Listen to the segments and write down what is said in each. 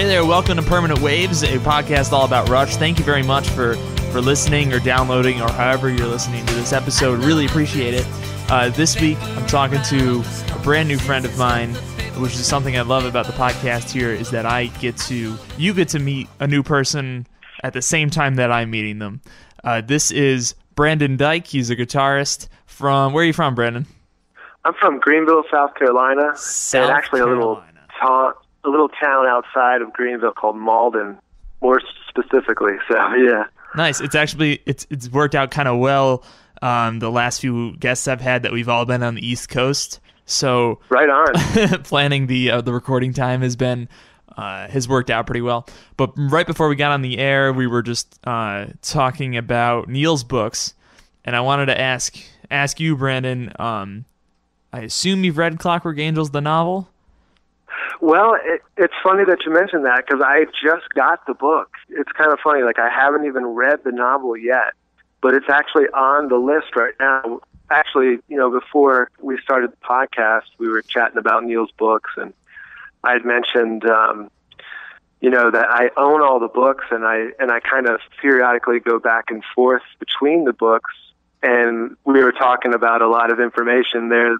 Hey there, welcome to Permanent Waves, a podcast all about Rush. Thank you very much for listening or downloading or however you're listening to this episode. Really appreciate it. This week, I'm talking to a brand new friend of mine, which is something I love about the podcast here, is that you get to meet a new person at the same time that I'm meeting them. This is Brandon Dyke. He's a guitarist from, where are you from, Brandon? I'm from Greenville, South Carolina, and actually a little town outside of Greenville called Malden, more specifically. So yeah, nice. It's actually it's worked out kind of well. The last few guests I've had that we've all been on the East Coast, so right on. Planning the recording time has worked out pretty well. But right before we got on the air, we were just talking about Neil's books, and I wanted to ask you, Brandon. I assume you've read Clockwork Angels, the novel? Well, it's funny that you mentioned that because I just got the book. It's kind of funny. Like, I haven't even read the novel yet, but it's actually on the list right now. Actually, before we started the podcast, we were chatting about Neil's books, and I had mentioned, that I own all the books, and I kind of periodically go back and forth between the books, and we were talking about a lot of information there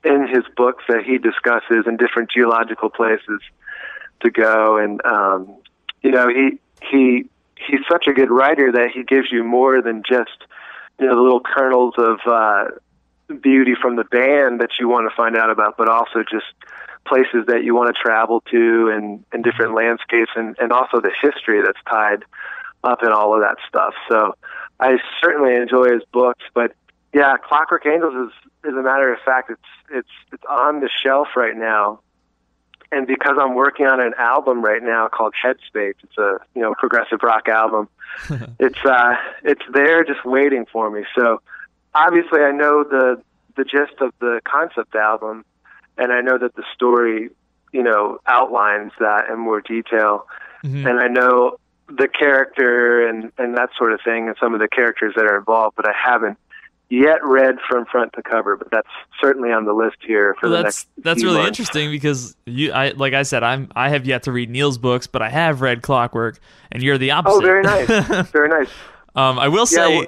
in his books that he discusses in different geological places to go. And, he's such a good writer that he gives you more than just, the little kernels of beauty from the band that you want to find out about, but also just places that you want to travel to and different landscapes and also the history that's tied up in all of that stuff. So I certainly enjoy his books, but yeah, Clockwork Angels is a matter of fact, it's on the shelf right now, and because I'm working on an album right now called Headspace, it's a progressive rock album. It's there just waiting for me. So obviously, I know the gist of the concept album, and I know that the story outlines that in more detail, and I know the character and that sort of thing, and some of the characters that are involved, but I haven't yet read from front to cover, but that's certainly on the list here for the next That's few really months. Interesting because like I said, I have yet to read Neil's books, but I have read Clockwork, and you're the opposite. Oh, very nice. Very nice. I will say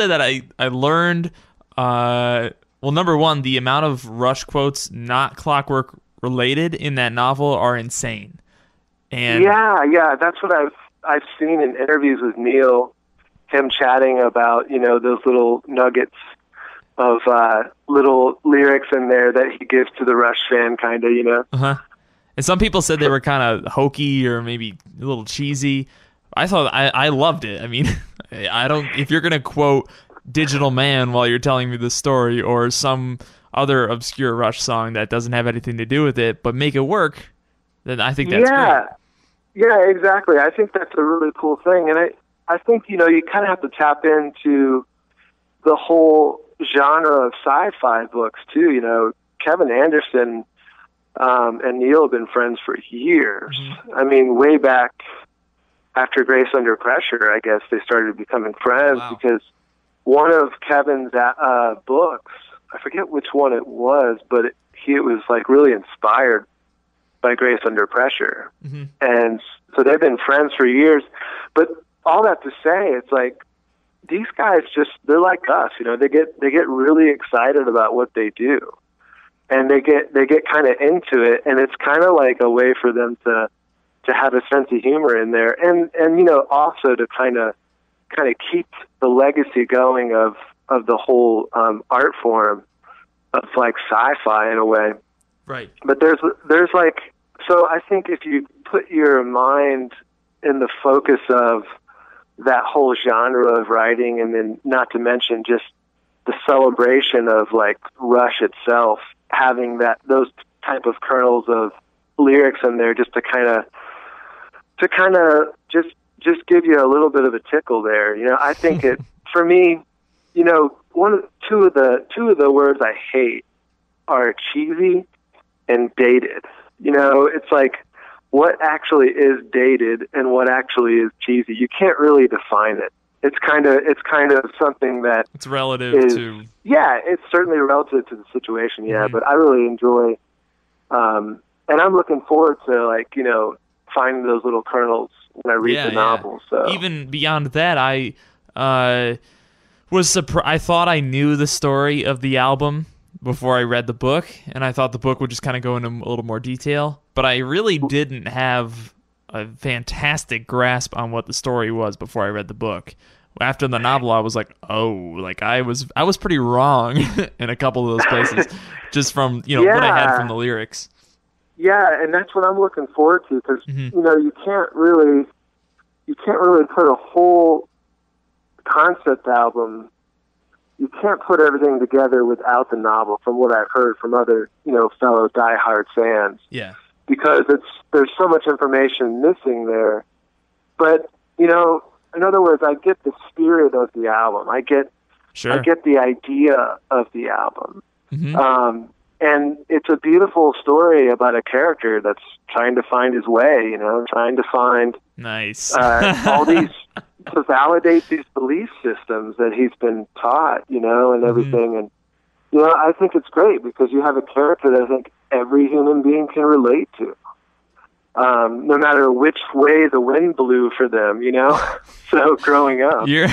that I learned number one, the amount of Rush quotes not Clockwork related in that novel are insane. And yeah, that's what I've seen in interviews with Neil, him chatting about, those little nuggets of little lyrics in there that he gives to the Rush fan, kind of, Uh-huh. And some people said they were kind of hokey or maybe a little cheesy. I thought I loved it. I mean, if you're going to quote Digital Man while you're telling me the story or some other obscure Rush song that doesn't have anything to do with it, but make it work, then I think that's great. Yeah, exactly. I think that's a really cool thing. And I think, you kind of have to tap into the whole genre of sci-fi books, too. Kevin Anderson and Neil have been friends for years. Mm-hmm. I mean, way back after Grace Under Pressure, I guess they started becoming friends because one of Kevin's books, I forget which one it was, but it was like really inspired by Grace Under Pressure. Mm-hmm. And so they've been friends for years. But all that to say, it's like these guys they're like us, they get really excited about what they do. And they get kind of into it, and it's kind of like a way for them to have a sense of humor in there, and also to kind of keep the legacy going of the whole art form of like sci-fi in a way. Right. But there's like, so I think if you put your mind in the focus of that whole genre of writing, and then not to mention just the celebration of like Rush itself, having those type of kernels of lyrics in there, just to kind of just give you a little bit of a tickle there. I think it for me, two of the words I hate are cheesy and dated. It's like, what actually is dated and what actually is cheesy? You can't really define it. It's kind of something that it's relative to. Yeah, it's certainly relative to the situation. Yeah, but I really enjoy, and I'm looking forward to finding those little kernels when I read the novel. So even beyond that, I was surprised. I thought I knew the story of the album before I read the book, and I thought the book would just kind of go into a little more detail, but I really didn't have a fantastic grasp on what the story was before I read the book. After the novel, I was like, oh, like I was pretty wrong in a couple of those places, just from what I had from the lyrics. Yeah, and that's what I'm looking forward to, because you can't really put a whole concept album. You can't put everything together without the novel, from what I've heard from other fellow diehard fans. Yeah, because there's so much information missing there. But in other words, I get the spirit of the album. I get the idea of the album. Mm-hmm. And it's a beautiful story about a character that's trying to find his way, trying to find all these, to validate these belief systems that he's been taught, and everything. And, I think it's great because you have a character that I think every human being can relate to. No matter which way the wind blew for them, So growing up, you're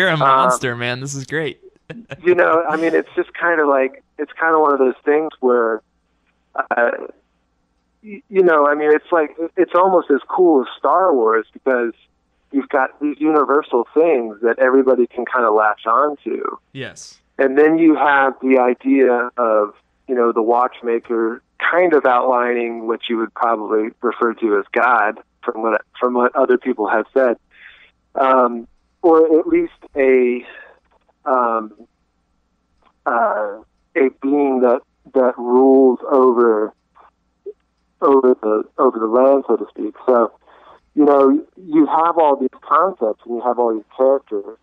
a monster, man. This is great. It's just kind of like, it's kind of one of those things where, it's like, it's almost as cool as Star Wars, because you've got these universal things that everybody can kind of latch on to. Yes. And then you have the idea of, the watchmaker kind of outlining what you would probably refer to as God, from what other people have said, or at least a being that rules over the land, so to speak. So, you have all these concepts and you have all these characters,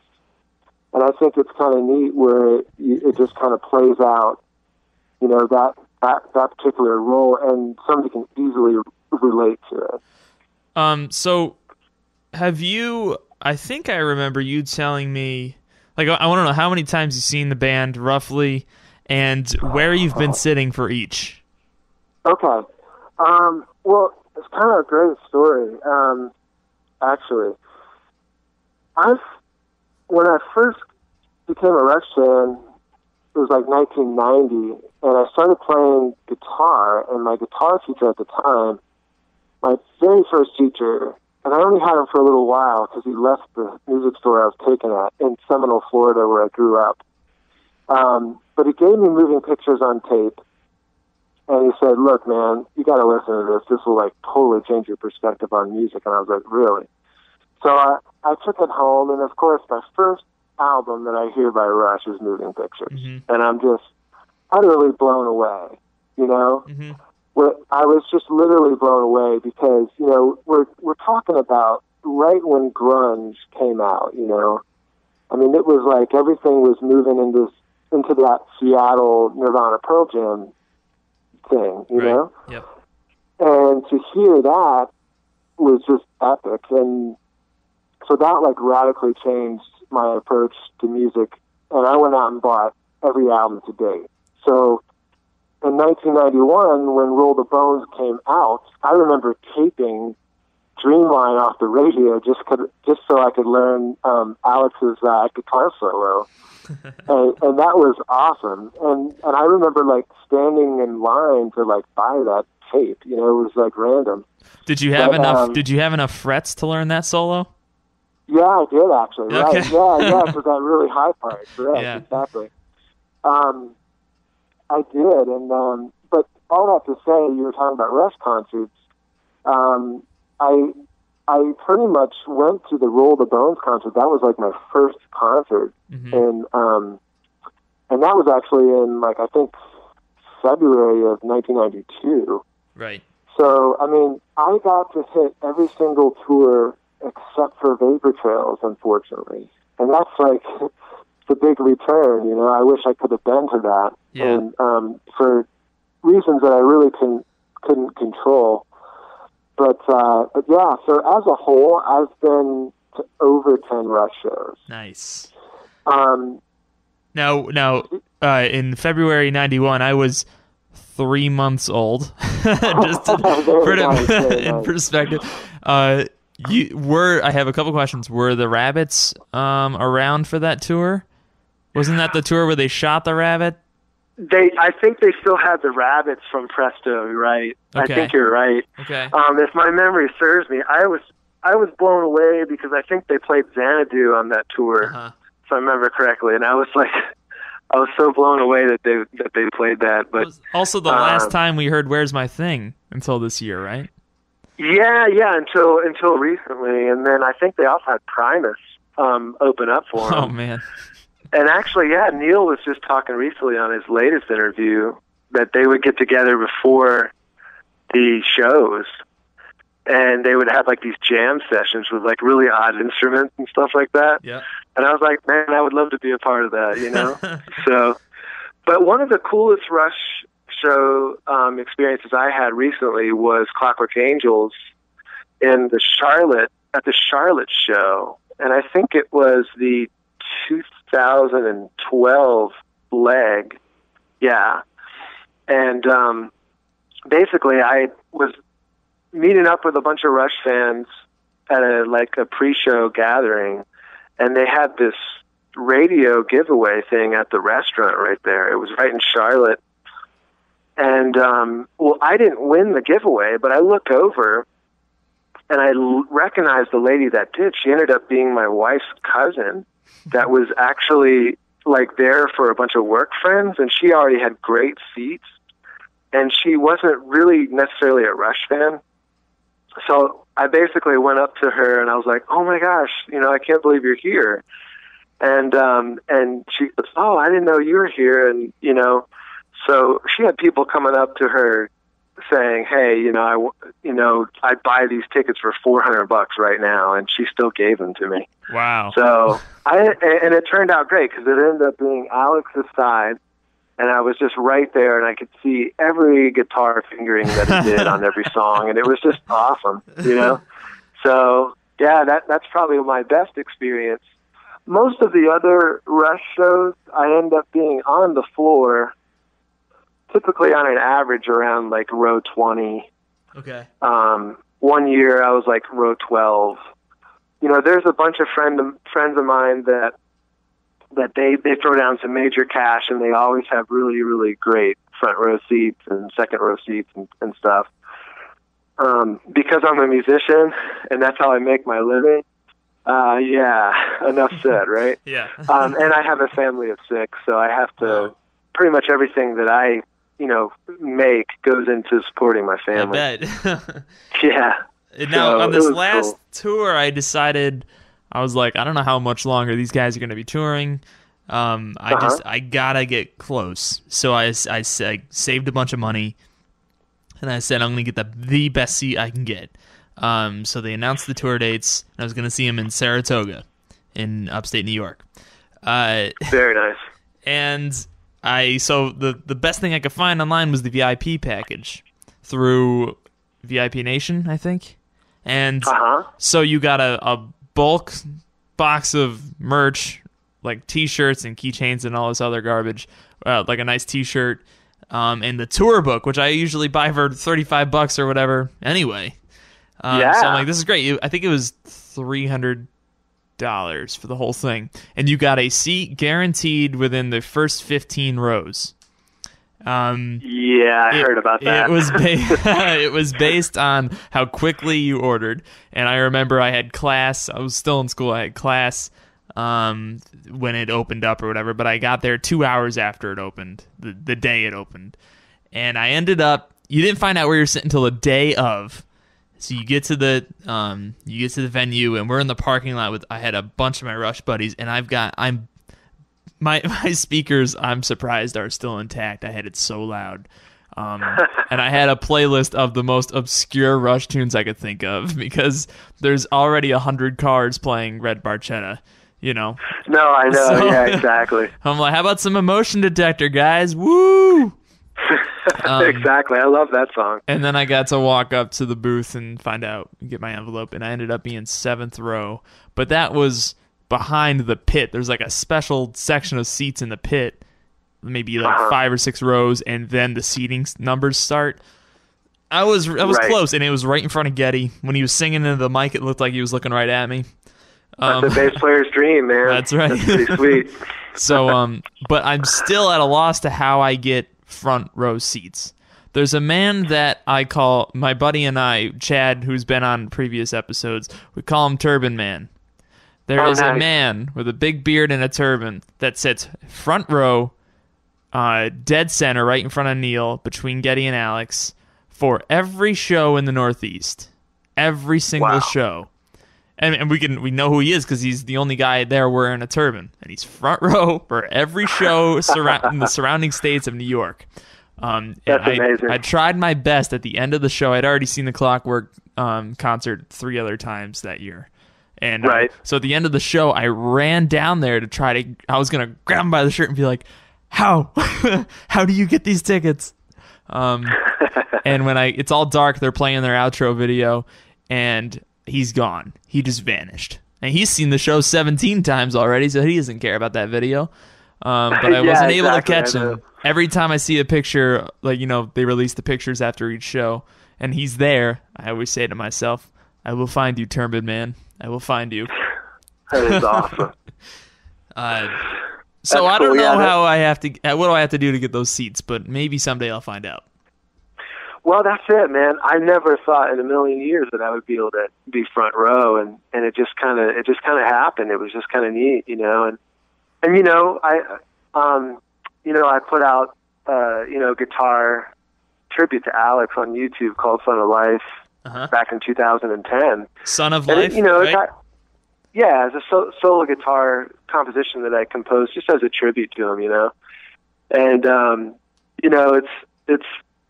and I think it's kind of neat where it just kind of plays out, that particular role, and somebody can easily relate to it. So have you, I think I remember you telling me, like, I want to know how many times you've seen the band roughly, and where you've been sitting for each. Okay. Well, it's kind of a great story. Actually, when I first became a Rush fan, it was like 1990, and I started playing guitar, and my guitar teacher at the time, my very first teacher, and I only had him for a little while because he left the music store I was taken at in Seminole, Florida, where I grew up. But he gave me moving pictures on tape, and he said, look, man, you got to listen to this. This will, like, totally change your perspective on music. And I was like, really? So I took it home, and, of course, my first album that I hear by Rush is Moving Pictures. Mm-hmm. And I'm just utterly blown away, Mm-hmm. I was just literally blown away because, we're talking about right when grunge came out, I mean, it was like everything was moving into that Seattle Nirvana Pearl Jam thing, you know? Yep. And to hear that was just epic. And so that, like, radically changed my approach to music. And I went out and bought every album to date. So in 1991, when Roll the Bones came out, I remember taping Dreamline off the radio just so I could learn Alex's guitar solo. and that was awesome. And I remember, like, standing in line to, like, buy that tape. It was, like, random. Did you have enough? Did you have enough frets to learn that solo? Yeah, I did, actually. Okay. Right? Yeah, for that really high part. Correct. Yeah. Exactly. I did, and but all that to say, you were talking about Rush concerts. I pretty much went to the Roll the Bones concert. That was, like, my first concert, mm-hmm. and that was actually in, like, I think February of 1992. Right. So, I mean, I got to hit every single tour except for Vapor Trails, unfortunately. And that's, like, the big return, I wish I could have been to that. Yeah. And for reasons that I really couldn't control. But yeah, so as a whole, I've been to over 10 Rush shows. Nice. Now, in February '91, I was 3 months old. Just to put it in perspective. I have a couple questions. Were the rabbits around for that tour? Wasn't that the tour where they shot the rabbit? I think they still had the rabbits from Presto, right? Okay. I think you're right. Okay. If my memory serves me, I was blown away because I think they played Xanadu on that tour, if I remember correctly, and I was so blown away that they played that. But it was also the last time we heard "Where's My Thing" until this year, right? Yeah, until recently, and then I think they also had Primus open up for them. Oh man. And actually, Neil was just talking recently on his latest interview that they would get together before the shows, and they would have like these jam sessions with like really odd instruments and stuff like that. Yeah. And I was like, man, I would love to be a part of that, you know? But one of the coolest Rush show experiences I had recently was Clockwork Angels at the Charlotte show. And I think it was the 2012 leg. Yeah. And basically I was meeting up with a bunch of Rush fans at a pre-show gathering, and they had this radio giveaway thing at the restaurant right there. It was right in Charlotte. And I didn't win the giveaway, but I looked over and I recognized the lady that did. She ended up being my wife's cousin that was actually like there for a bunch of work friends, and she already had great seats, and she wasn't really necessarily a Rush fan. So I basically went up to her and I was like, "Oh my gosh, I can't believe you're here." And she goes, "Oh, I didn't know you were here." And so she had people coming up to her saying, "Hey, I'd buy these tickets for $400 right now," and she still gave them to me. Wow. So and it turned out great because it ended up being Alex's side, and I was just right there, and I could see every guitar fingering that he did on every song, and it was just awesome, So yeah, that's probably my best experience. Most of the other Rush shows, I end up being on the floor, typically on an average around like row 20. Okay. One year I was like row 12. There's a bunch of friends of mine that they throw down some major cash, and they always have really, really great front row seats and second row seats and stuff. Because I'm a musician and that's how I make my living. Enough said, right? Yeah. And I have a family of 6, so I have to pretty much everything that I make goes into supporting my family. I bet. Yeah. Now, so on this last tour, I decided, I was like, I don't know how much longer these guys are going to be touring. I gotta get close. So I saved a bunch of money, and I said I'm going to get the best seat I can get. So they announced the tour dates, and I was going to see them in Saratoga in upstate New York. Very nice. And so the best thing I could find online was the VIP package through VIP Nation, I think. And so you got a bulk box of merch, like T-shirts and keychains and all this other garbage, like a nice T-shirt, and the tour book, which I usually buy for $35 or whatever anyway. So I'm like, this is great. I think it was $300 for the whole thing, and you got a seat guaranteed within the first 15 rows. I heard about that. It was based on how quickly you ordered, and I remember I had class. I was still in school. I had class when it opened up or whatever, but I got there 2 hours after it opened, the day it opened, and I ended up. You didn't find out where you're sitting until the day of. So you get to the venue, and we're in the parking lot I had a bunch of my Rush buddies, and my speakers, I'm surprised, are still intact. I had it so loud. And I had a playlist of the most obscure Rush tunes I could think of, because there's already 100 cars playing Red Barchetta, No, I know. So, yeah, exactly. I'm like, how about some Emotion Detector, guys? Woo! Exactly. I love that song. And then I got to walk up to the booth and get my envelope, and I ended up being 7th row. But that was behind the pit. There's like a special section of seats in the pit, maybe like 5 or 6 rows, and then the seating numbers start. I was Right. close, and it was right in front of Getty. When he was singing into the mic, it looked like he was looking right at me. That's a bass player's dream, man. That's right. That's pretty sweet. So, but I'm still at a loss to how I get front row seats. There's a man that I call, my buddy and I, Chad, who's been on previous episodes, we call him Turban Man. There is a man with a big beard and a turban that sits front row, dead center, right in front of Neil, between Getty and Alex, for every show in the Northeast. Every single show. And we know who he is because he's the only guy there wearing a turban. And he's front row for every show in the surrounding states of New York. That's amazing. I tried my best at the end of the show. I'd already seen the Clockwork concert 3 other times that year. And so at the end of the show, I ran down there I was going to grab him by the shirt and be like, how? How do you get these tickets? And when it's all dark, they're playing their outro video, and he's gone. He just vanished. And he's seen the show 17 times already, so he doesn't care about that video. But I wasn't able to catch him. Every time I see a picture, like, they release the pictures after each show, and he's there, I always say to myself, I will find you, Turban Man. I will find you. That is awesome. So I don't know what do I have to do to get those seats, but maybe someday I'll find out. Well, that's it, man. I never thought in a million years that I would be able to be front row, and it just kind of happened. It was just kind of neat, and I put out guitar tribute to Alex on YouTube called Son of Life back in 2010. Son of Life, right? It's a solo guitar composition that I composed just as a tribute to him, and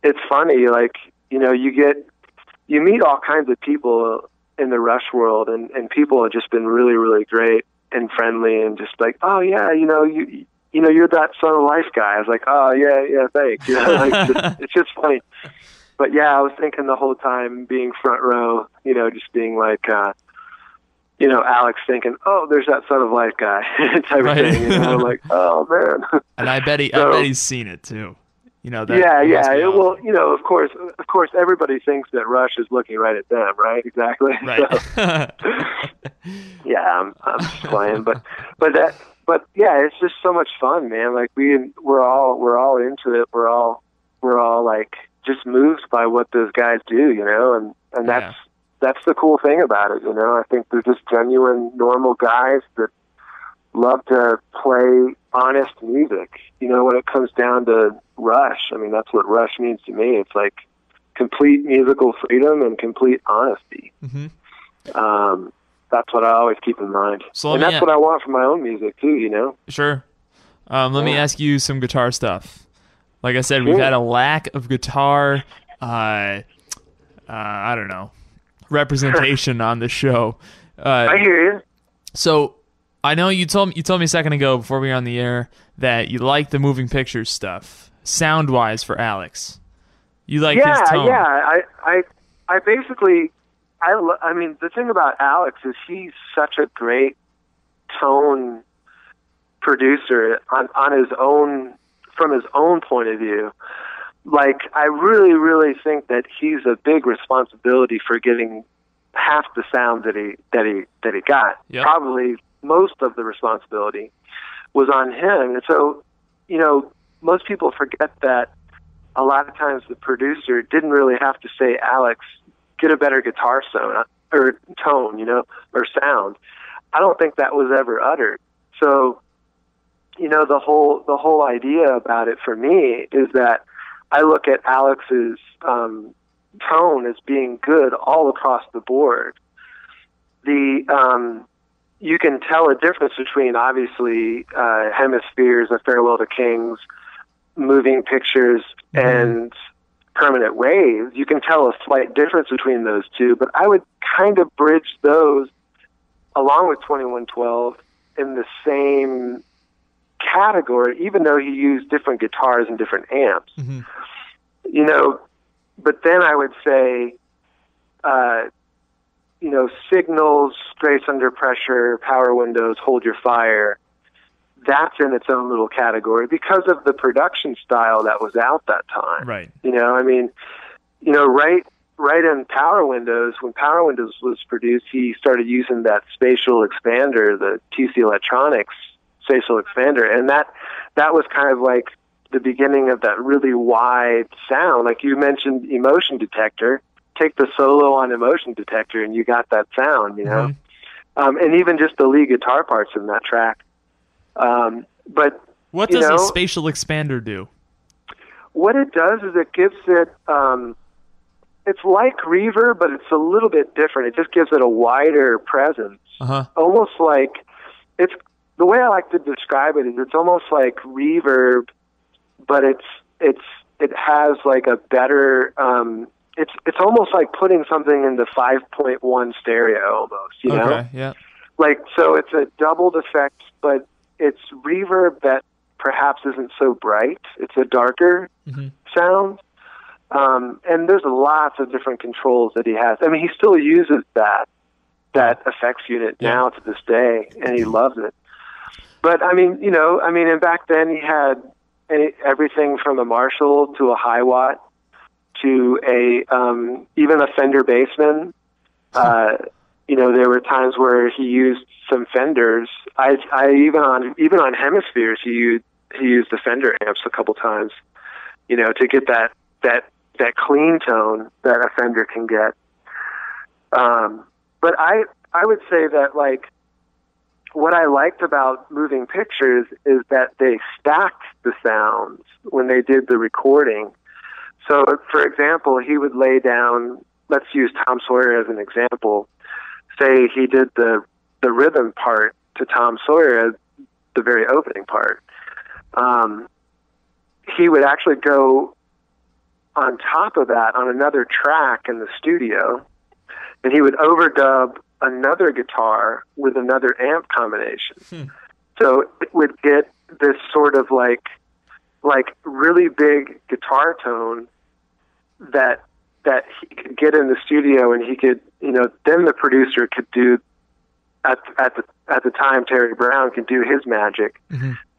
it's funny, like, you meet all kinds of people in the Rush world, and people have just been really, really great and friendly, and just like, oh yeah, you're that Son of Life guy. I was like, oh yeah, thanks. It's just funny. But yeah, I was thinking the whole time being front row, just being like, Alex thinking, oh, there's that Son of Life guy type of thing. I'm like, oh man. And I bet he's seen it too. Well, of course, everybody thinks that Rush is looking right at them, right? Exactly. Right. So, yeah, I'm just playing, but yeah, it's just so much fun, man. Like we're all into it. We're all like just moved by what those guys do, and that's the cool thing about it, I think they're just genuine, normal guys that love to play honest music. When it comes down to Rush, I mean, that's what Rush means to me. It's like complete musical freedom and complete honesty. Mm-hmm. That's what I always keep in mind. And that's what I want for my own music too, Sure. Let me ask you some guitar stuff. Like I said, we've had a lack of guitar, I don't know, representation on the show. I hear you. So I know you told me a second ago before we were on the air that you like the moving pictures stuff, sound wise for Alex. You like his tone. Yeah. I basically, I mean, the thing about Alex is he's such a great tone producer on his own, from his own point of view. Like, I really, really think that he's a big responsibility for getting half the sound that he got. Yep. Probably most of the responsibility was on him. And so, most people forget that a lot of times the producer didn't really have to say, Alex, get a better guitar tone, or sound. I don't think that was ever uttered. So, the whole idea about it for me is that I look at Alex's tone as being good all across the board. You can tell a difference between, obviously, Hemispheres, A Farewell to Kings, Moving Pictures, and Permanent Waves. You can tell a slight difference between those two, but I would kind of bridge those along with 2112 in the same category, even though he used different guitars and different amps. Mm-hmm. But then I would say, Signals, Grace Under Pressure, Power Windows, Hold Your Fire, that's in its own little category because of the production style that was out that time. Right. You know, I mean, you know, right in Power Windows, when Power Windows was produced, he started using that spatial expander, the TC Electronics spatial expander, and that was kind of like the beginning of that really wide sound. Like you mentioned emotion detector, take the solo on emotion detector and you got that sound, you know? And even just the lead guitar parts in that track. But what does a spatial expander do? What it does is it gives it, it's like reverb, but it's a little bit different. It just gives it a wider presence. Almost like, it's the way I like to describe it is it's almost like reverb, but it has like a better, it's almost like putting something into 5.1 stereo almost, you know? Okay, yeah. Like, so it's a doubled effect, but it's reverb that perhaps isn't so bright. It's a darker sound. And there's lots of different controls that he has. I mean, he still uses that effects unit now to this day, and he loves it. But I mean, you know, and back then he had everything from a Marshall to a Hi-Watt to even a Fender Bassman. You know, there were times where he used some Fenders. I even on Hemispheres he used the Fender amps a couple times, you know, to get that clean tone that a Fender can get. But I would say that, like, what I liked about Moving Pictures is that they stacked the sounds when they did the recording. So, for example, he would lay down, let's use Tom Sawyer as an example. Say he did the rhythm part to Tom Sawyer, the very opening part. He would actually go on top of that on another track in the studio, and he would overdub another guitar with another amp combination. So it would get this sort of like really big guitar tone that he could get in the studio, and he could, you know, then the producer could do at the time, Terry Brown could do his magic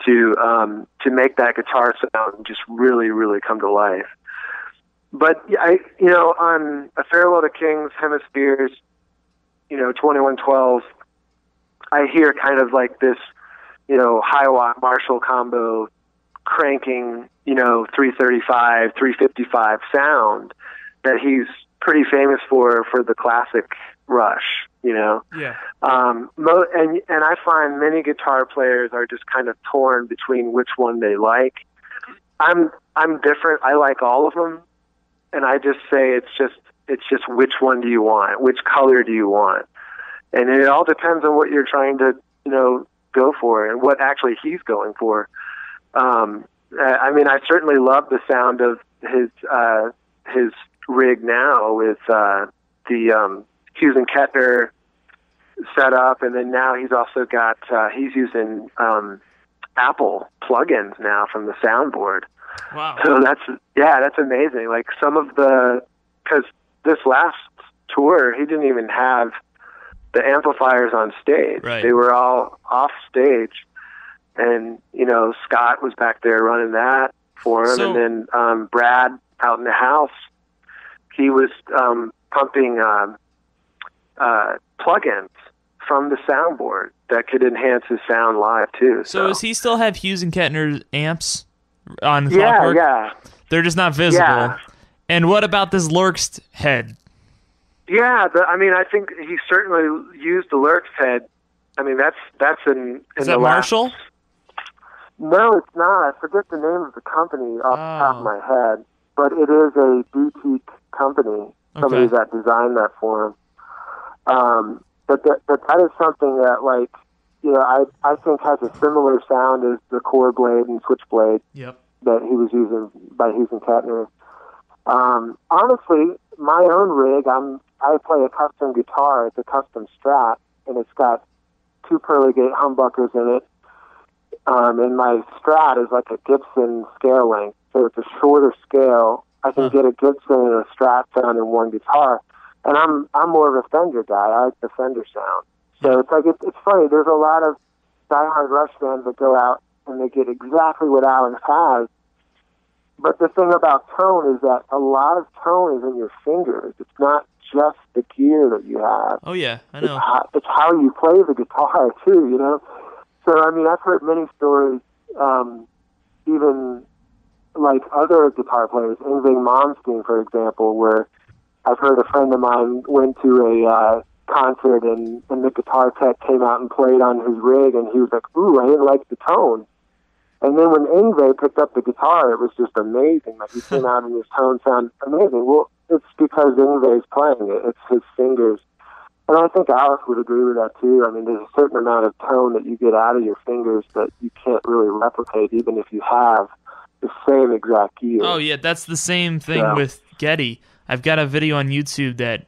to make that guitar sound just really, really come to life. But on A Farewell to Kings, Hemispheres, 2112, I hear kind of like this, Hi-Watt Marshall combo cranking, 335, 355 sound that he's pretty famous for the classic Rush, Yeah. And I find many guitar players are just kind of torn between which one they like. I'm different. I like all of them. And I just say it's just which one do you want? Which color do you want? And it all depends on what you're trying to, go for and what actually he's going for. I certainly love the sound of his rig now with the Hughes and Kettner set up, and then now he's also got he's using Apple plugins now from the soundboard. Wow. So that's amazing. Like because this last tour he didn't even have the amplifiers on stage. Right. They were all off stage, and Scott was back there running that for him, and then Brad out in the house, he was pumping plugins from the soundboard that could enhance his sound live too. So does he still have Hughes and Kettner amps on Clockwork? Yeah. They're just not visible. Yeah. And what about this Lurkst head? Yeah, I think he certainly used the Lurkst head. I mean, that's in Is that Marshall? No, it's not. I forget the name of the company off the top of my head, but it is a boutique company. Somebody that designed that for him. But that is something that, like, I think has a similar sound as the core blade and switchblade that he was using by Hughes and Kettner. Honestly, my own rig, I play a custom guitar. It's a custom Strat, and it's got 2 Pearly Gate humbuckers in it. And my Strat is like a Gibson scale length, so it's a shorter scale. I can get a Gibson and a Strat sound in one guitar, and I'm more of a Fender guy. I like the Fender sound. So it's like it's funny. There's a lot of diehard Rush fans that go out and they get exactly what Alex has. But the thing about tone is that a lot of tone is in your fingers. It's not just the gear that you have. Oh, yeah, I know. It's how you play the guitar, too, you know? So, I mean, I've heard many stories, even like other guitar players, Yngwie Malmsteen, for example, where I've heard a friend of mine went to a concert and the guitar tech came out and played on his rig, and he was like, ooh, I didn't like the tone. And then when Yngwie picked up the guitar, it was just amazing. Like, he came out and his tone sounded amazing. Well, it's because Yngwie's playing it. It's his fingers. And I think Alex would agree with that, too. I mean, there's a certain amount of tone that you get out of your fingers that you can't really replicate, even if you have the same exact gear. Oh, yeah, that's the same thing with Geddy. I've got a video on YouTube that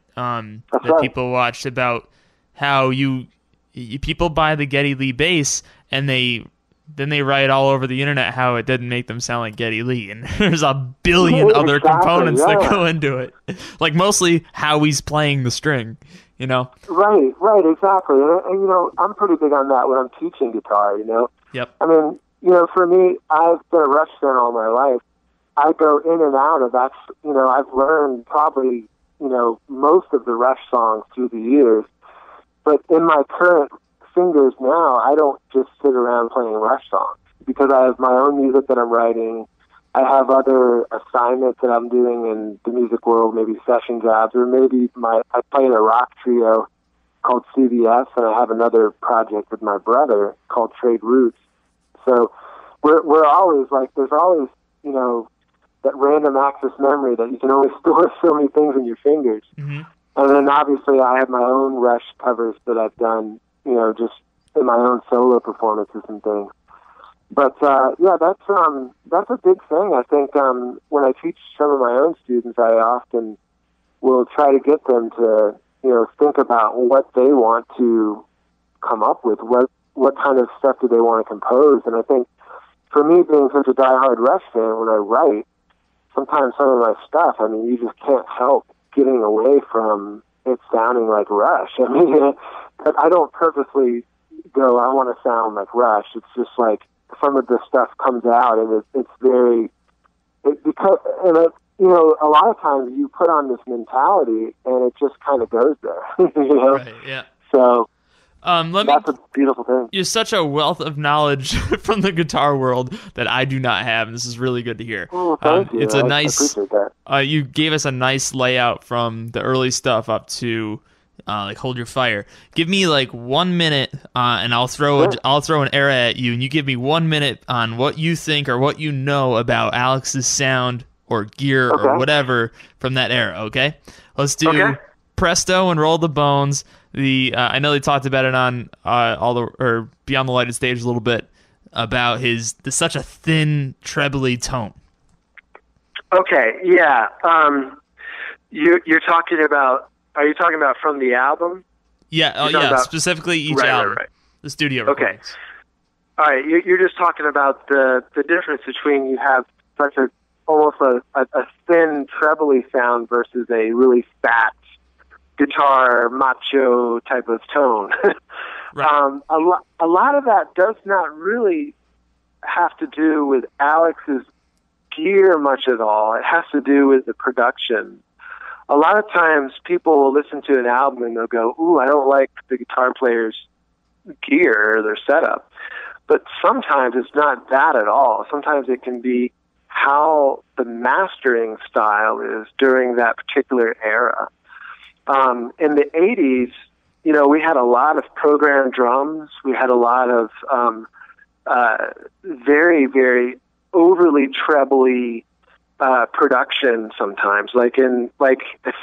people watched about how you people buy the Geddy Lee bass, and then they write all over the internet how it didn't make them sound like Geddy Lee, and there's a billion other components that go into it. Like, mostly how he's playing the string, you know? Right, exactly. And you know, I'm pretty big on that when I'm teaching guitar, you know? Yep. I mean, you know, for me, I've been a Rush fan all my life. I go in and out of that, you know, I've learned probably, you know, most of the Rush songs through the years. But in my current fingers now, I don't just sit around playing Rush songs, because I have my own music that I'm writing. I have other assignments that I'm doing in the music world, maybe session jobs, or maybe I play in a rock trio called CBS, and I have another project with my brother called Trade Roots. So we're always like, there's always, you know, that random access memory that you can only store so many things in your fingers. Mm-hmm. And then obviously I have my own Rush covers that I've done, you know, just in my own solo performances and things. But yeah, that's a big thing. I think when I teach some of my own students, I often will try to get them to, you know, think about what they want to come up with, what kind of stuff do they want to compose. And I think for me, being such a diehard Rush fan, when I write, sometimes some of my stuff, I mean, you just can't help getting away from it sounding like Rush. I mean, I don't purposely go, I want to sound like Rush. It's just like some of the stuff comes out, and it's very, you know, a lot of times you put on this mentality, and it just kind of goes there, you know? Right, yeah. So that's a beautiful thing. You're such a wealth of knowledge from the guitar world that I do not have, and this is really good to hear. Oh, thank you. It's I appreciate that. You gave us a nice layout from the early stuff up to like Hold Your Fire. Give me like 1 minute, and I'll throw an era at you, and you give me 1 minute on what you think or what you know about Alex's sound or gear or whatever from that era. Okay, let's do Presto and Roll the Bones. I know they talked about it on Beyond the Lighted Stage a little bit about such a thin trebly tone. Okay, yeah. You're talking about. Are you talking about from the album? Yeah, yeah. Specifically each album, the studio recordings. Okay. All right, you're just talking about the difference between you have such almost a thin trebly sound versus a really fat guitar macho type of tone. Right. A lot of that does not really have to do with Alex's gear much at all. It has to do with the production. A lot of times people will listen to an album and they'll go, ooh, I don't like the guitar player's gear or their setup. But sometimes it's not that at all. Sometimes it can be how the mastering style is during that particular era. In the 80s, you know, we had a lot of programmed drums. We had a lot of very, very overly trebly production sometimes. Like if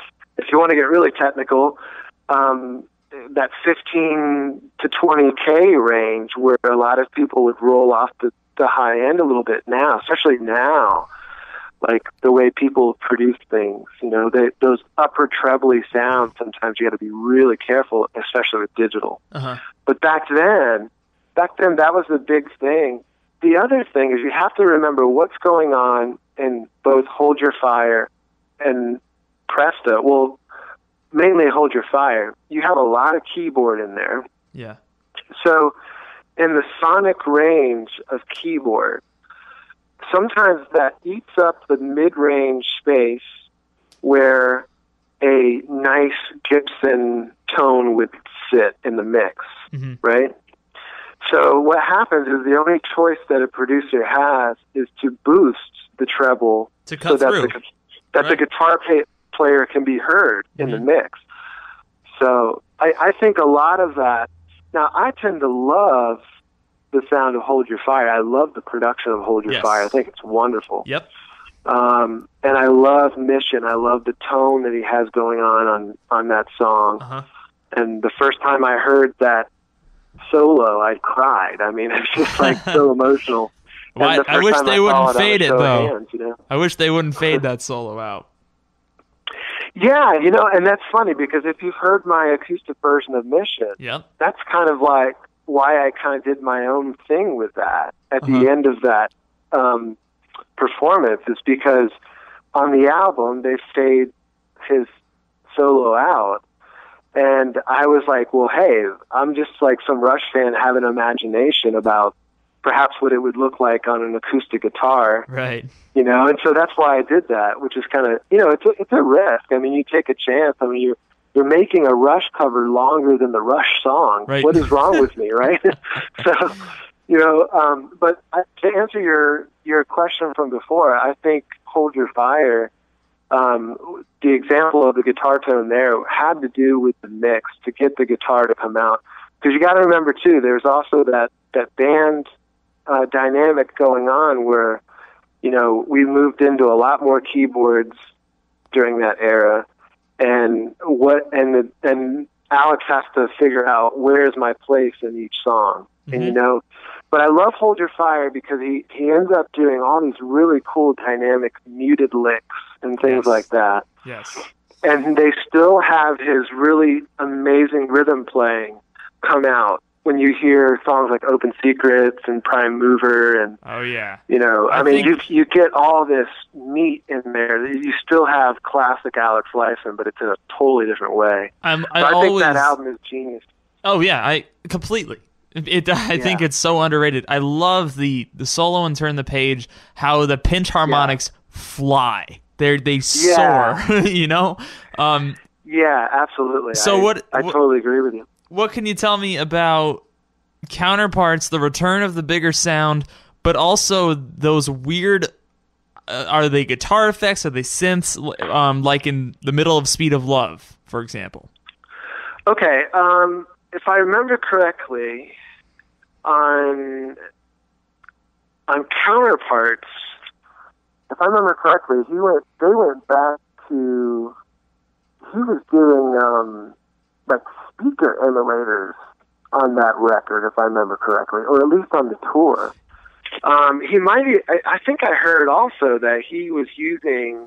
you want to get really technical, that 15 to 20K range where a lot of people would roll off the high end a little bit now, especially now. Like the way people produce things, you know, those upper trebly sounds, sometimes you got to be really careful, especially with digital. Uh-huh. But back then, that was the big thing. The other thing is you have to remember what's going on in both Hold Your Fire and Presto. Well, mainly Hold Your Fire. You have a lot of keyboard in there. Yeah. So in the sonic range of keyboard, sometimes that eats up the mid-range space where a nice Gibson tone would sit in the mix, right? So what happens is the only choice that a producer has is to boost the treble to cut so through. The guitar player can be heard in the mix. So I think a lot of that. Now, I tend to love the sound of Hold Your Fire. I love the production of Hold Your Fire. I think it's wonderful. Yep. And I love Mission. I love the tone that he has going on that song. And the first time I heard that solo, I cried. I mean, it's just like so emotional. Well, I wish they wouldn't fade it, though. Hands, you know? I wish they wouldn't fade that solo out. Yeah, you know, and that's funny because if you've heard my acoustic version of Mission, that's kind of like why I kind of did my own thing with that at the end of that performance, is because on the album they fade his solo out, and I was like, well, hey, I'm just like some Rush fan having an imagination about perhaps what it would look like on an acoustic guitar, right? You know, and so that's why I did that, which is kind of, you know, it's a risk. I mean, you take a chance. I mean, you're making a Rush cover longer than the Rush song. Right. What is wrong with me, right? So, you know, but to answer your question from before, I think Hold Your Fire, the example of the guitar tone there had to do with the mix to get the guitar to come out. Because you got to remember, too, there's also that band dynamic going on where, you know, we moved into a lot more keyboards during that era, and Alex has to figure out where's my place in each song. And you know, but I love Hold Your Fire because he ends up doing all these really cool dynamic muted licks and things like that. Yes. And they still have his really amazing rhythm playing come out when you hear songs like Open Secrets and Prime Mover, and you know, I mean, you get all this meat in there. You still have classic Alex Lifeson, but it's in a totally different way. I think that album is genius. Oh yeah, I completely. I think it's so underrated. I love the solo and Turn the Page, how the pinch harmonics fly. They soar, you know? Yeah, absolutely. So I totally agree with you. What can you tell me about Counterparts, the return of the bigger sound, but also those weird, are they guitar effects, are they synths, like in the middle of Speed of Love, for example? Okay, if I remember correctly, on Counterparts, if I remember correctly, they went back to, he was doing like speaker emulators on that record, if I remember correctly, or at least on the tour. He might. I think I heard also that he was using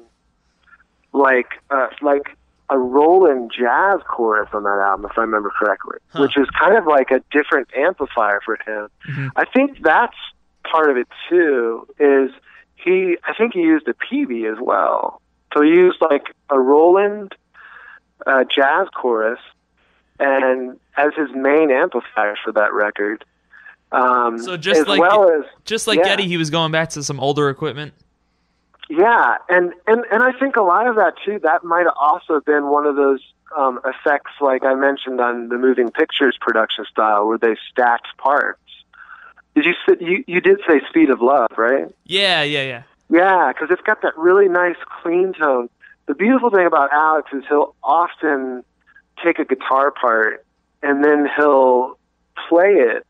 like a Roland jazz chorus on that album, if I remember correctly, which is kind of like a different amplifier for him. I think that's part of it too. I think he used a Peavey as well. So he used like a Roland jazz chorus, and as his main amplifier for that record. So just like Geddy, he was going back to some older equipment. Yeah, and I think a lot of that too. That might have also been one of those effects, like I mentioned on the Moving Pictures production style, where they stacked parts. You did say Speed of Love, right? Yeah. Yeah, because it's got that really nice clean tone. The beautiful thing about Alex is he'll often take a guitar part and then he'll play it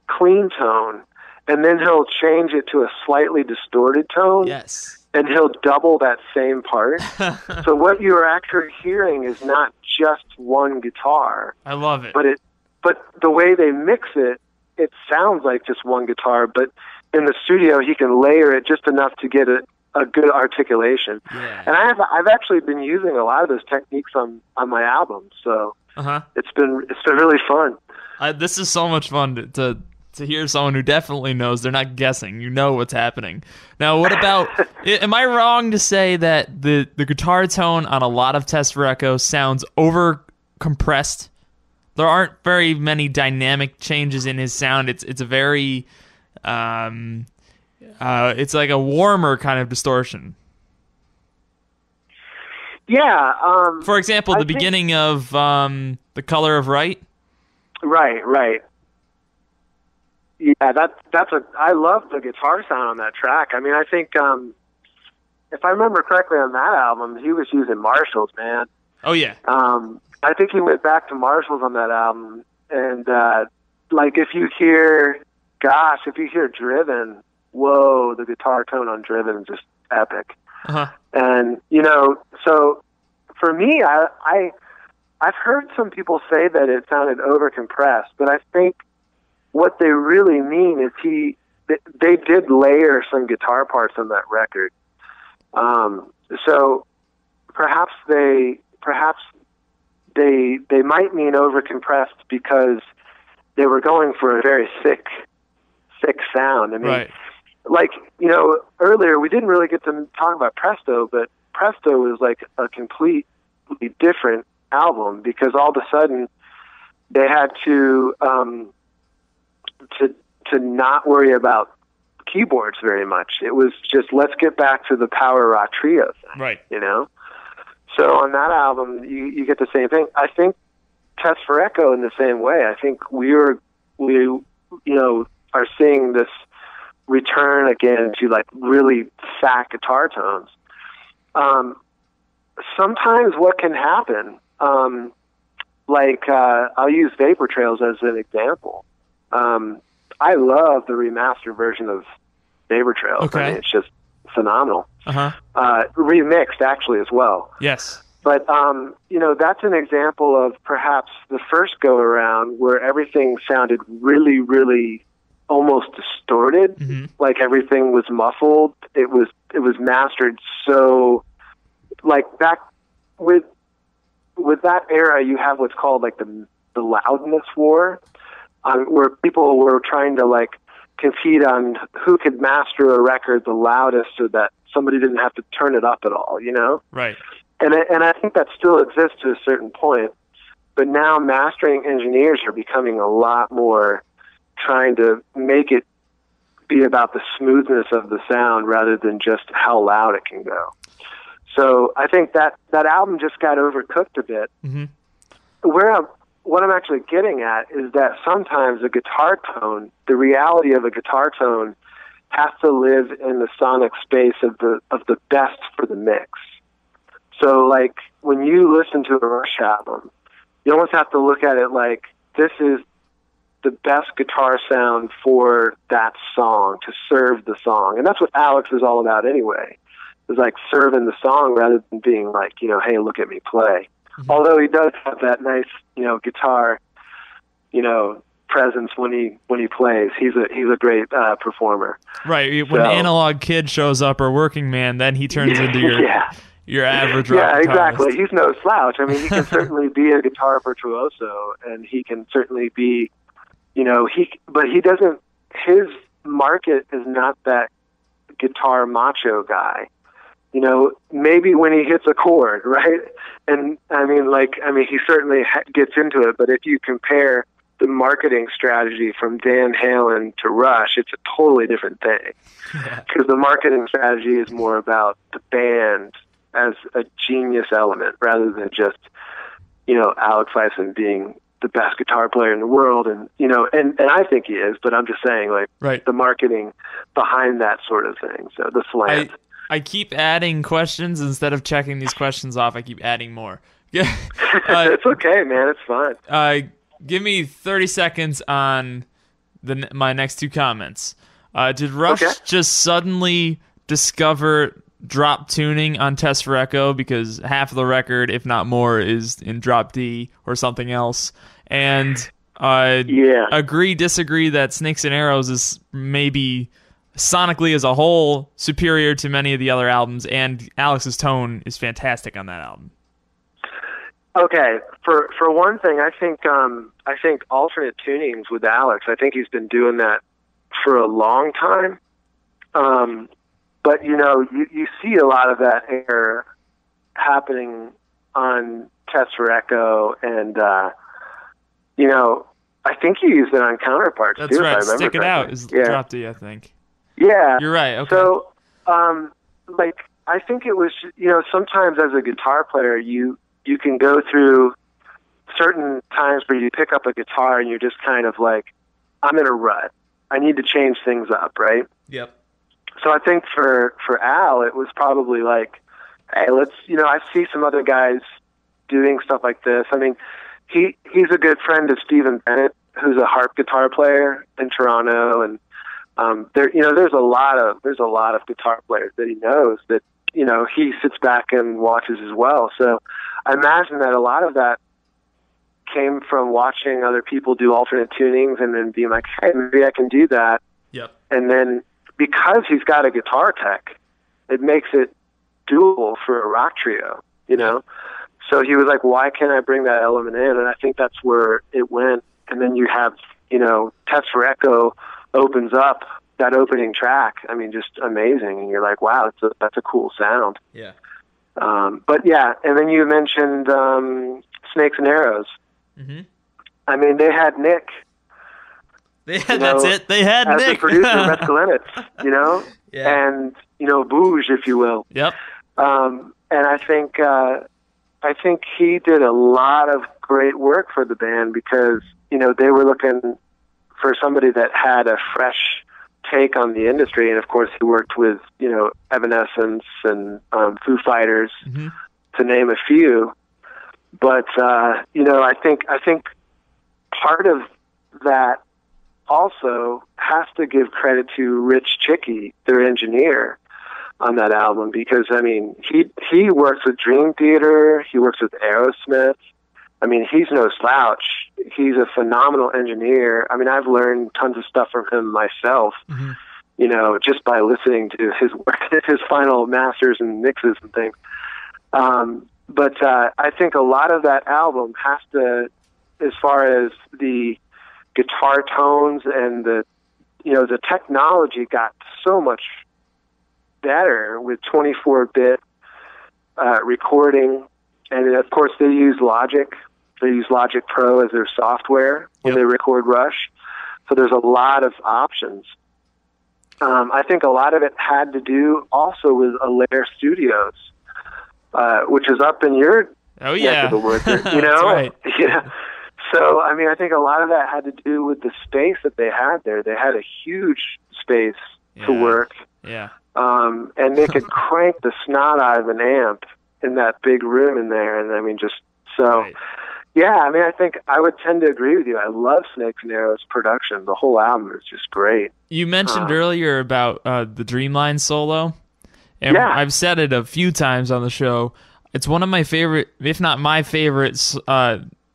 clean tone, and then he'll change it to a slightly distorted tone. Yes. And he'll double that same part. So what you're actually hearing is not just one guitar. I love it. But the way they mix it, it sounds like just one guitar, but in the studio he can layer it just enough to get a good articulation. Yeah. And I've actually been using a lot of those techniques on my album, so it's been really fun. This is so much fun to hear someone who definitely knows. They're not guessing. You know what's happening. Now, what about, am I wrong to say that the guitar tone on a lot of Test for Echo sounds over compressed? there aren't very many dynamic changes in his sound. It's a very it's like a warmer kind of distortion. Yeah. For example, the beginning of The Color of Right. Right. Yeah, I love the guitar sound on that track. I mean, I think if I remember correctly on that album, he was using Marshalls, man. Oh yeah. I think he went back to Marshalls on that album, and like if you hear Driven, whoa, the guitar tone on Driven is just epic. Uh-huh. And so for me, I've heard some people say that it sounded overcompressed, but I think what they really mean is they did layer some guitar parts on that record. So perhaps they might mean overcompressed because they were going for a very thick sound. I mean, right. Like, earlier we didn't really get to talk about Presto, but Presto is like a completely different album because all of a sudden they had to not worry about keyboards very much. It was just, let's get back to the power rock trio thing, right? So on that album, you get the same thing. I think Test for Echo in the same way. I think we are seeing this return again to like really fat guitar tones. Sometimes what can happen, I'll use Vapor Trails as an example. I love the remastered version of Vapor Trails. Okay. I mean, it's just phenomenal. Uh-huh. Remixed actually as well. Yes. But, that's an example of perhaps the first go around where everything sounded really, really almost distorted. Mm-hmm. Like everything was muffled. It was mastered. So like back with that era, you have what's called like the loudness war, where people were trying to like compete on who could master a record the loudest so that somebody didn't have to turn it up at all, Right. And I think that still exists to a certain point, but now mastering engineers are becoming a lot more trying to make it be about the smoothness of the sound rather than just how loud it can go. So I think that album just got overcooked a bit. Mm-hmm. What I'm actually getting at is that sometimes a guitar tone, the reality of a guitar tone, has to live in the sonic space of the best for the mix. So, like, when you listen to a Rush album, you almost have to look at it like, this is the best guitar sound for that song, to serve the song. And that's what Alex is all about anyway, is like serving the song rather than being like, hey, look at me play. Mm-hmm. Although he does have that nice, guitar, presence when he plays. He's a great performer. Right. When Analog Kid shows up or Working Man, then he turns into your average rock guitarist. Exactly. He's no slouch. I mean, he can certainly be a guitar virtuoso, and he can certainly be, but he doesn't. His market is not that guitar macho guy. Maybe when he hits a chord, right? And I mean, he certainly gets into it. But if you compare the marketing strategy from Van Halen to Rush, it's a totally different thing. Because the marketing strategy is more about the band as a genius element rather than just, Alex Lifeson being the best guitar player in the world. And, and I think he is, but I'm just saying, like, the marketing behind that sort of thing. So the slant. I keep adding questions instead of checking these questions off. I keep adding more. It's okay, man. It's fine. Give me 30 seconds on my next two comments. Did Rush just suddenly discover drop tuning on Test for Echo because half of the record, if not more, is in drop D or something else? And agree, disagree that Snakes and Arrows is maybe sonically as a whole superior to many of the other albums, and Alex's tone is fantastic on that album. Okay, for one thing, I think alternate tunings with Alex, I think he's been doing that for a long time. But you see a lot of that error happening on Test for Echo, and you know, I think you used it on Counterparts That's too. right. If I remember Stick It correctly. Out is Yeah. drop D, I think. Yeah. You're right. Okay. So, like, I think it was, you know, sometimes as a guitar player, you can go through certain times where you pick up a guitar and you're just kind of like, I'm in a rut. I need to change things up, right? Yep. So I think for Al, it was probably like, hey, let's, you know, I see some other guys doing stuff like this. I mean, he's a good friend of Stephen Bennett, who's a harp guitar player in Toronto, and there, you know, there's a lot of guitar players that he knows that, you know, he sits back and watches as well. So I imagine that a lot of that came from watching other people do alternate tunings and then being like, hey, maybe I can do that. Yep. And then because he's got a guitar tech, it makes it doable for a rock trio, you know? So he was like, why can't I bring that element in? And I think that's where it went. And then you have, you know, Test for Echo opens up that opening track. I mean, just amazing. And you're like, wow, that's a cool sound. Yeah. But yeah, and then you mentioned Snakes and Arrows. Mm-hmm. I mean, they had Nick. That's it. They had as Nick. the producer, Mescalinitz, you know? Yeah. And, you know, Bouge, if you will. Yep. And I think he did a lot of great work for the band because, you know, they were looking for somebody that had a fresh take on the industry. And of course he worked with, you know, Evanescence and Foo Fighters, mm-hmm. to name a few. But, you know, I think part of that also has to give credit to Rich Chicky, their engineer on that album, because I mean, he works with Dream Theater, he works with Aerosmith. I mean, he's no slouch. He's a phenomenal engineer. I mean, I've learned tons of stuff from him myself, mm-hmm. you know, just by listening to his work, his final masters and mixes and things. But I think a lot of that album has to, as far as the guitar tones and the, you know, the technology got so much better with 24-bit recording, and of course they use Logic. They use Logic Pro as their software when they record Rush. So there's a lot of options. I think a lot of it had to do also with Alaire Studios, which is up in your neck of the woods, you know? Right. Yeah. So, I mean, I think a lot of that had to do with the space that they had there. They had a huge space to work. Yeah. And they could crank the snot out of an amp in that big room in there. And I mean, just so, yeah, I mean, I think I would tend to agree with you. I love Snakes and Arrows production. The whole album is just great. You mentioned earlier about the Dreamline solo. And I've said it a few times on the show. It's one of my favorite, if not my favorite,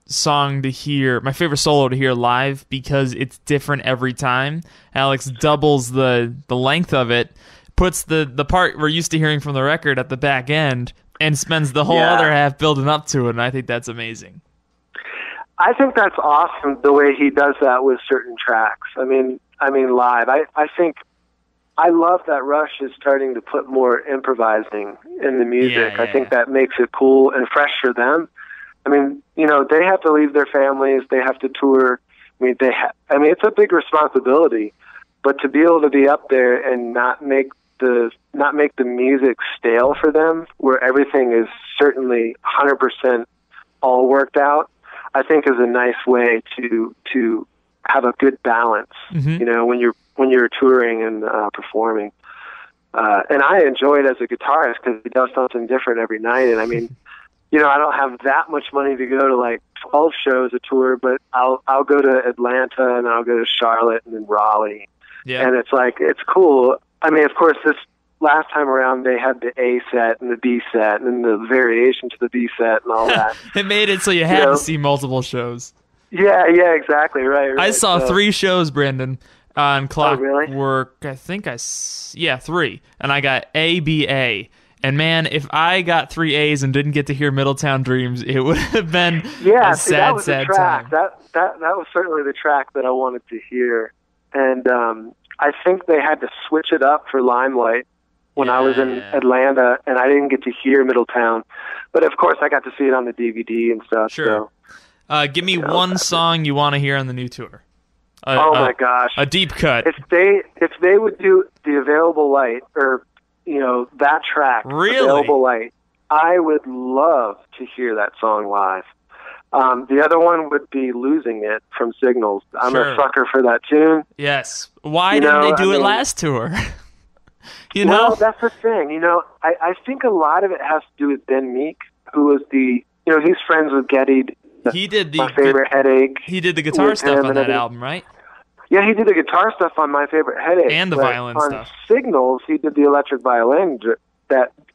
song to hear, my favorite solo to hear live, because it's different every time. Alex doubles the length of it, puts the part we're used to hearing from the record at the back end, and spends the whole other half building up to it, and I think that's amazing. I think that's awesome, the way he does that with certain tracks. I mean live. I think I love that Rush is starting to put more improvising in the music. I think that makes it cool and fresh for them. I mean, you know, they have to leave their families. They have to tour. I mean, it's a big responsibility, but to be able to be up there and not make the music stale for them, where everything is certainly 100% all worked out, I think is a nice way to have a good balance. Mm-hmm. You know, when you're touring and performing. And I enjoy it as a guitarist because he does something different every night. And I mean, you know, I don't have that much money to go to like 12 shows a tour, but I'll go to Atlanta and I'll go to Charlotte and then Raleigh. Yeah. And it's like, it's cool. I mean, of course, this last time around they had the A set and the B set and then the variation to the B set and all that. It made it so you had to see multiple shows. Yeah, exactly. Right. I saw 3 shows, Brandon, on Clockwork. Oh, really? I think 3. And I got A, B, A. And man, if I got 3 A's and didn't get to hear Middletown Dreams, it would have been a sad track. time. That was certainly the track that I wanted to hear. And I think they had to switch it up for Limelight when I was in Atlanta, and I didn't get to hear Middletown. But of course, I got to see it on the DVD and stuff. Sure. Give me one song you want to hear on the new tour. My gosh. A deep cut. If they would do The Available Light, or, that track, Really? Available Light, I would love to hear that song live. The other one would be Losing It from Signals. I'm a sucker for that tune. Yes. Why didn't they do it last tour? Well, that's the thing. I think a lot of it has to do with Ben Meek, who was he's friends with Getty. He did My Favorite Headache. He did the guitar stuff on that album, right? Yeah, he did the guitar stuff on My Favorite Headache. And the violin on stuff. On Signals, he did the electric violin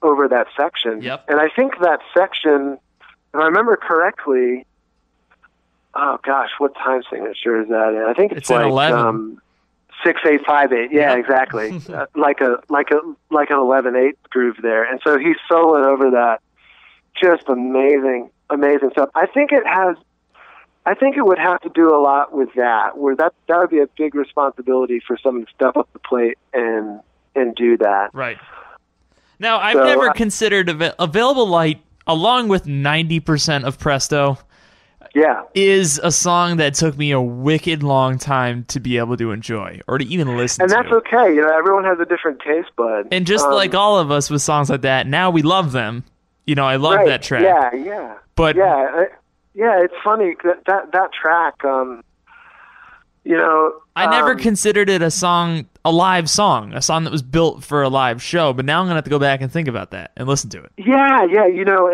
over that section. Yep. And I think that section, if I remember correctly, oh gosh, what time signature is that in? I think it's like 11. 6-8-5-8. Yeah, Yep. exactly. like an 11/8 groove there. And so he's soloing over that. Just amazing stuff. I think it would have to do a lot with that, where that would be a big responsibility for someone to step up the plate and do that. Right. Now, I've never considered Available Light, along with 90% of Presto, is a song that took me a wicked long time to be able to enjoy or to even listen to. And that's okay. Everyone has a different taste bud. And just like all of us with songs like that, now we love them. I love that track. Yeah. But it's funny that track. I never considered it a live song, a song that was built for a live show. But now I'm gonna have to go back and think about that and listen to it. Yeah. And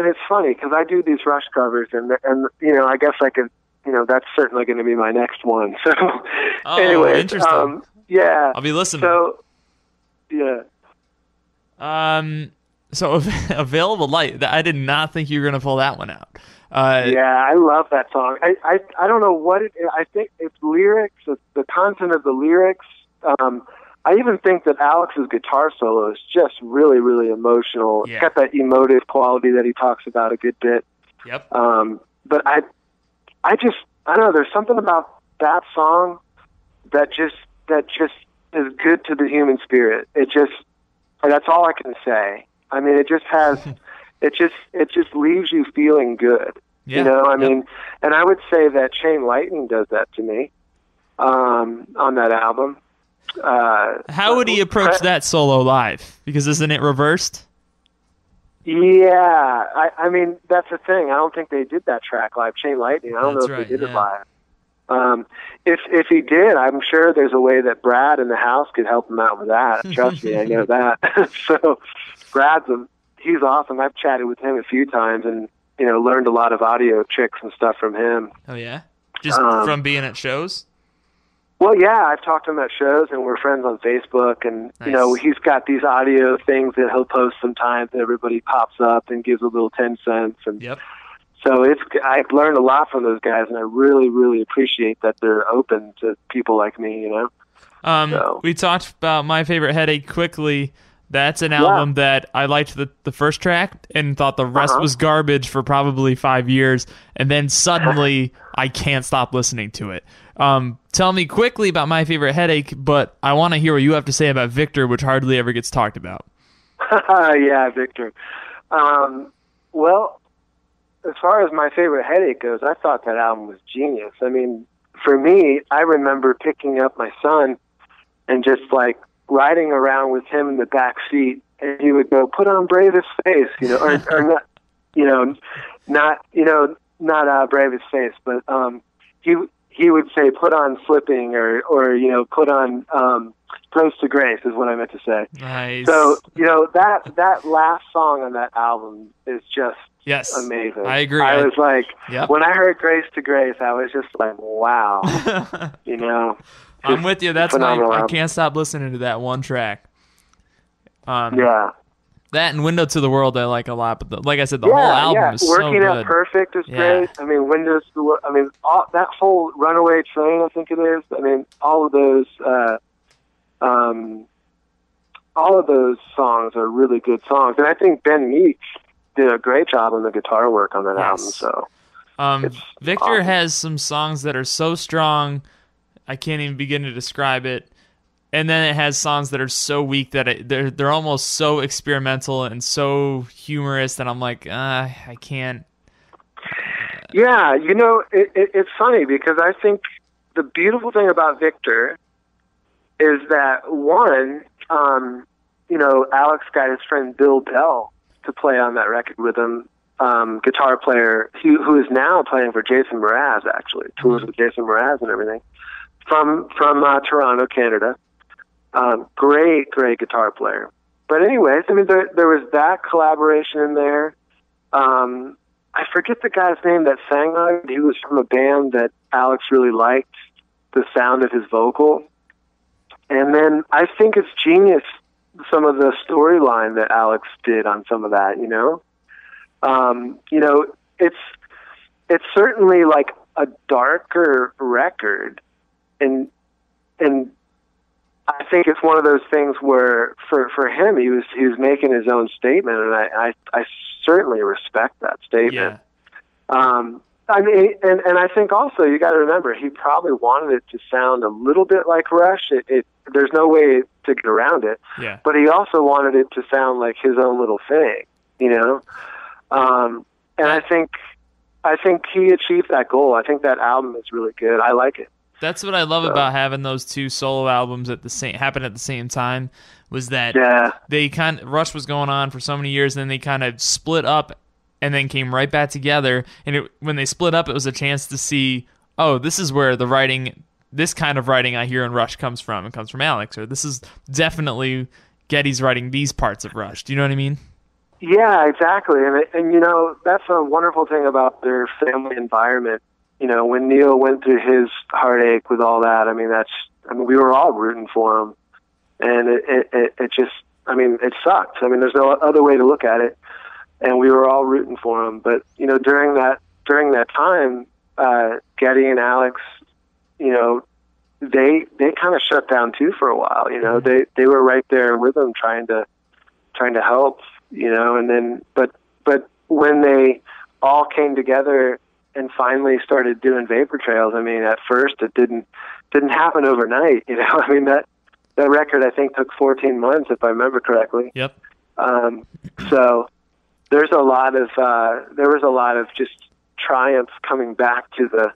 it's funny because I do these Rush covers, and I guess I could. That's certainly going to be my next one. So, anyway, interesting. I'll be listening. So, yeah. So Available Light. I did not think you were going to pull that one out. I love that song. I don't know what it is. I think it's lyrics, the content of the lyrics. I even think that Alex's guitar solo is just really, really emotional. Yeah. It's got that emotive quality that he talks about a good bit. Yep. But I don't know. There's something about that song that just is good to the human spirit. That's all I can say. I mean, it just has, it just leaves you feeling good. Yeah. mean, and I would say that Chain Lightning does that to me, on that album. How would he approach that solo live? Because isn't it reversed? Yeah. I mean, that's the thing. I don't think they did that track live, Chain Lightning. I don't know if they did it live. If he did, I'm sure there's a way that Brad in the house could help him out with that. Trust me, I know that. So he's awesome. I've chatted with him a few times and, learned a lot of audio tricks and stuff from him. Oh, yeah? Just from being at shows? Well, yeah, I've talked to him at shows, and we're friends on Facebook, and, Nice. He's got these audio things that he'll post sometimes, and everybody pops up and gives a little 10 cents. And Yep. so I've learned a lot from those guys, and I really, really appreciate that they're open to people like me, We talked about My Favorite Headache quickly. That's an album that I liked the first track and thought the rest was garbage for probably 5 years, and then suddenly I can't stop listening to it. Tell me quickly about My Favorite Headache, but I want to hear what you have to say about Victor, which hardly ever gets talked about. Yeah, Victor. Well, as far as My Favorite Headache goes, I thought that album was genius. I mean, for me, I remember picking up my son and just like riding around with him in the back seat, and he would go, "Put on Bravest Face," or not Bravest Face, but he would say, "Put on Slipping," or put on Close to Grace is what I meant to say. Nice. So that last song on that album is just amazing. I agree. I was like, Yep. when I heard Grace to Grace, I was just like, wow. I'm with you. That's phenomenal I album. can't stop listening to that one track. Yeah. That and Window to the World I like a lot, but like I said, the whole album is Working so Out good. Perfect is Yeah. great. I mean, Windows to the World. I mean, that whole Runaway Train, I think it is. I mean, all of those songs are really good songs, and I think Ben Meek did a great job on the guitar work on that album. So, Victor awesome. has some songs that are so strong, I can't even begin to describe it. And then it has songs that are so weak that they're almost so experimental and so humorous that I'm like, I can't. Yeah, it's funny because I think the beautiful thing about Victor is that, one, Alex got his friend Bill Bell to play on that record with him, guitar player who is now playing for Jason Mraz, actually, tours with Jason Mraz and everything, from Toronto, Canada. Great guitar player. But anyways, I mean, there was that collaboration in there. I forget the guy's name that sang on it. He was from a band that Alex really liked the sound of his vocal. And then I think it's genius, some of the storyline that Alex did on some of that, it's certainly like a darker record, and I think it's one of those things where for him he was making his own statement, and I certainly respect that statement. Yeah. I mean, and I think also you got to remember he probably wanted it to sound a little bit like Rush. There's no way to get around it. Yeah. But he also wanted it to sound like his own little thing, And I think he achieved that goal. I think that album is really good. I like it. That's what I love about having those two solo albums happen at the same time. Was that Rush was going on for so many years, and then they kind of split up, and then came right back together. And when they split up, it was a chance to see, oh, this is where the writing, this kind of writing I hear in Rush comes from. It comes from Alex, or this is definitely Geddy's writing these parts of Rush. Do you know what I mean? Yeah, exactly. And that's a wonderful thing about their family environment. When Neil went through his heartache with all that, we were all rooting for him. And it just, it sucked. There's no other way to look at it. And we were all rooting for him. But, during that time, Geddy and Alex, they kind of shut down too for a while. They were right there with him trying to help, and then, but when they all came together and finally started doing Vapor Trails, at first it didn't happen overnight, that record I think took 14 months if I remember correctly. Yep. So there was a lot of just triumph coming back to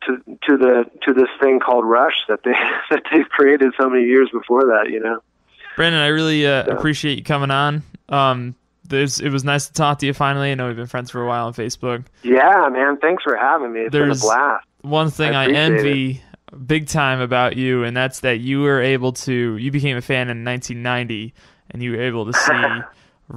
this thing called Rush that they've created so many years before that, Brandon, I really appreciate you coming on. It was nice to talk to you finally. I know we've been friends for a while on Facebook. Yeah, man. Thanks for having me. It's been a blast. One thing I envy big time about you, and that's that you became a fan in 1990, and you were able to see,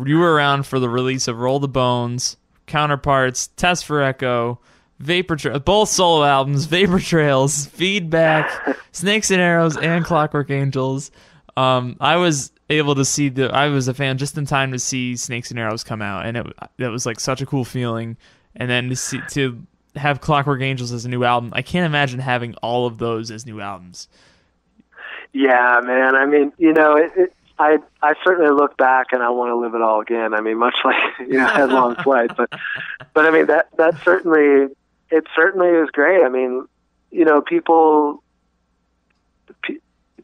you were around for the release of Roll the Bones, Counterparts, Test for Echo, Vapor Trails, both solo albums, Vapor Trails, Feedback, Snakes and Arrows, and Clockwork Angels. I was able to see I was a fan just in time to see Snakes and Arrows come out, and it was like such a cool feeling. And then to have Clockwork Angels as a new album, I can't imagine having all of those as new albums. Yeah, man. I certainly look back and I want to live it all again. Much like Headlong Flight, but that certainly is great.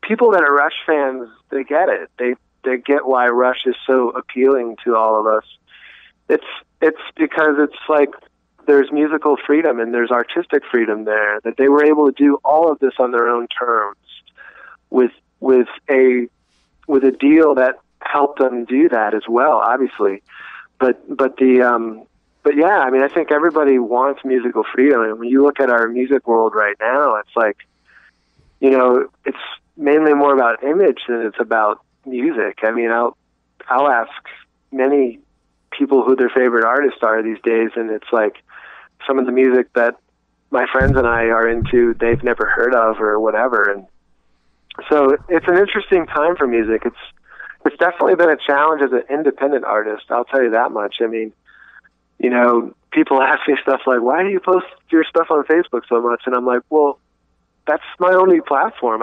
People that are Rush fans, they get it. They get why Rush is so appealing to all of us. It's because it's like there's musical freedom and there's artistic freedom there, that they were able to do all of this on their own terms with a deal that helped them do that as well, obviously. But yeah, I think everybody wants musical freedom. And when you look at our music world right now, it's like, it's mainly more about image than it's about music. I'll ask many people who their favorite artists are these days, and it's like some of the music that my friends and I are into, they've never heard of or whatever. And so it's an interesting time for music. It's definitely been a challenge as an independent artist, I'll tell you that much. People ask me stuff like, why do you post your stuff on Facebook so much? And I'm like, well, that's my only platform.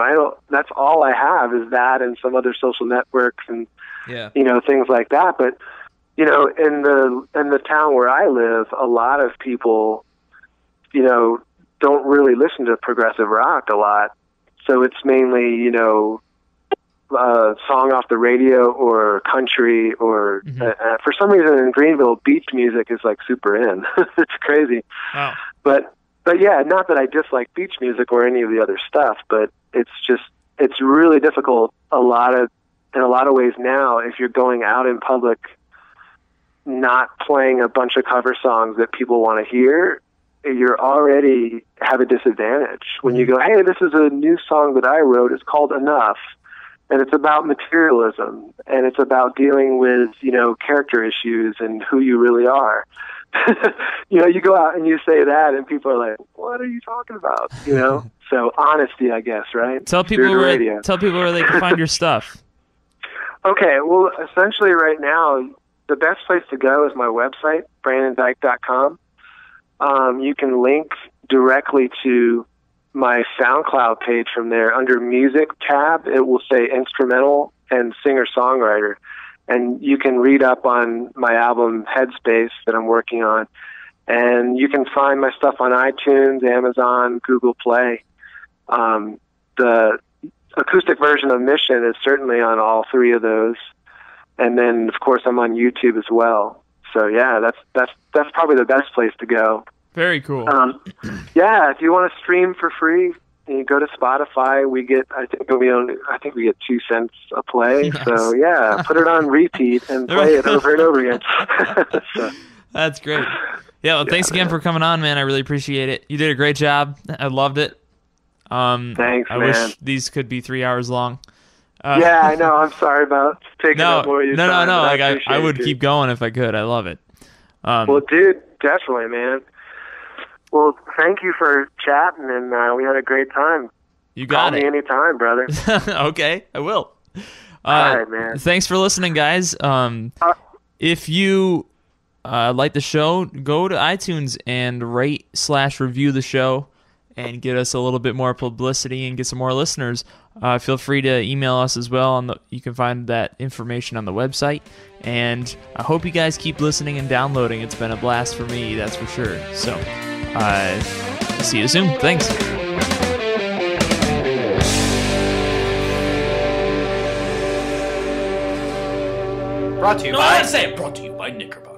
That's all I have is that and some other social networks and, things like that. But, in the town where I live, a lot of people, don't really listen to progressive rock a lot. So it's mainly, song off the radio or country or for some reason in Greenville, beach music is like super in. It's crazy. Wow. But yeah, not that I dislike beach music or any of the other stuff, but it's really difficult in a lot of ways now if you're going out in public not playing a bunch of cover songs that people want to hear. You're already have a disadvantage when you go, hey, this is a new song that I wrote. It's called Enough. And it's about materialism, and it's about dealing with, character issues and who you really are. You go out and you say that, and people are like, what are you talking about? So honesty, I guess, right? Tell people where they can find your stuff. Okay, well, essentially right now, the best place to go is my website, brandondyke.com. You can link directly to my SoundCloud page from there. Under music tab, it will say instrumental and singer-songwriter. And you can read up on my album Headspace that I'm working on. And you can find my stuff on iTunes, Amazon, Google Play. The acoustic version of Mission is certainly on all three of those. And then, of course, I'm on YouTube as well. So, yeah, that's probably the best place to go. Very cool. Yeah, if you want to stream for free, you go to Spotify. I think we get 2 cents a play. Nice. So yeah, put it on repeat and play it over and over again. So. That's great. Yeah, well, thanks again for coming on, man. I really appreciate it. You did a great job. I loved it. Thanks, man. I wish these could be 3 hours long. Yeah, I know. I'm sorry about taking up more of your time. No. Like I would keep going if I could. I love it. Well, dude, definitely, man. Well, thank you for chatting, and we had a great time. You got it. Call me anytime, brother. Okay, I will. All right, man. Thanks for listening, guys. If you like the show, go to iTunes and rate/review the show and get us a little bit more publicity and get some more listeners. Feel free to email us as well. You can find that information on the website. And I hope you guys keep listening and downloading. It's been a blast for me, that's for sure. So, see you soon. Thanks. Brought to you by Knickerbocker.